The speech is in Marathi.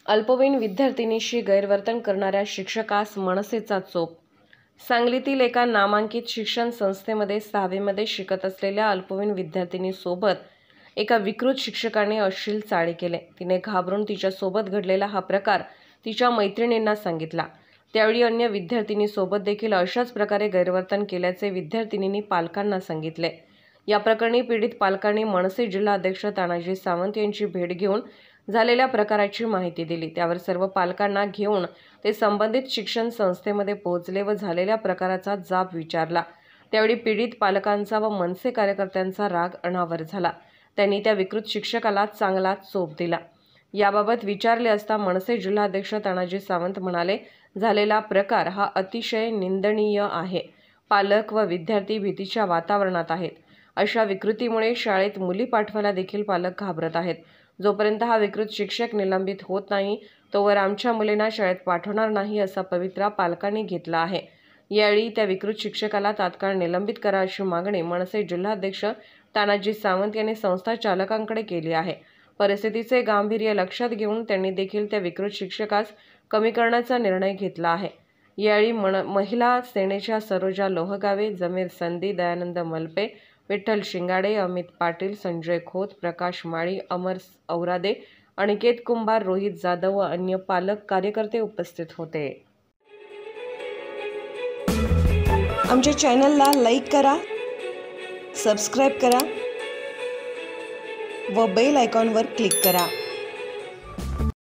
अल्पवयीन विद्यार्थिनीशी गैरवर्तन करणाऱ्या शिक्षकास मनसेचा चोप। सांगलीतील एका नामांकित शिक्षण संस्थेमध्ये 6वीमध्ये शिकत असलेल्या अल्पवयीन विद्यार्थिनीसोबत एका विकृत शिक्षकाने अश्लील चाळे केले। तिने घाबरून तिच्यासोबत घडलेला हा प्रकार तिच्या मैत्रिणींना सांगितला। त्यावेळी अन्य विद्यार्थिनीसोबत देखील अशाच प्रकारे गैरवर्तन केल्याचे विद्यार्थिनींनी पालकांना सांगितले। या प्रकरणी पीडित पालकांनी मनसे जिल्हाध्यक्ष तानाजी सावंत यांची भेट घेऊन झालेल्या प्रकाराची माहिती दिली। त्यावर सर्व पालकांना घेऊन ते संबंधित शिक्षण संस्थेमध्ये पोहोचले व झालेल्या प्रकाराचा जाब विचारला। त्यावेळी पीडित पालकांचा व मनसे कार्यकर्त्यांचा राग अनावर झाला। त्यांनी त्या विकृत शिक्षकाला चांगला चोप दिला। याबाबत विचारले असता मनसे जिल्हाध्यक्ष तानाजी सावंत म्हणाले, झालेला प्रकार हा अतिशय निंदनीय आहे। पालक व विद्यार्थी भीतीच्या वातावरणात आहेत। अशा विकृतीमुळे शाळेत मुली पाठवायला देखील पालक घाबरत आहेत। जोपर्यंत हा विकृत शिक्षक निलंबित होत नाही तोवर आमच्या मुलींना शाळेत पाठवणार नाही असा पवित्रा पालकांनी घेतला आहे। यावेळी त्या विकृत शिक्षकाला तात्काळ निलंबित करा अशी मागणी मनसे जिल्हाध्यक्ष तानाजी सावंत यांनी संस्था चालकांकडे केली आहे। परिस्थितीचे गांभीर्य लक्षात घेऊन त्यांनी देखील त्या विकृत शिक्षकास कमी करण्याचा निर्णय घेतला आहे। यावेळी महिला सेनेच्या सरोजा लोहगावे, जमीर संधी, दयानंद मलपे, विठ्ठल शिंगाडे, अमित पाटील, संजय खोत, प्रकाश माळी, अमर औरादे, अनिकेत कुंभार, रोहित जाधव व अन्य पालक कार्यकर्ते उपस्थित होते। आमच्या चॅनलला लाईक करा, सबस्क्राईब करा व बेल आयकॉनवर क्लिक करा।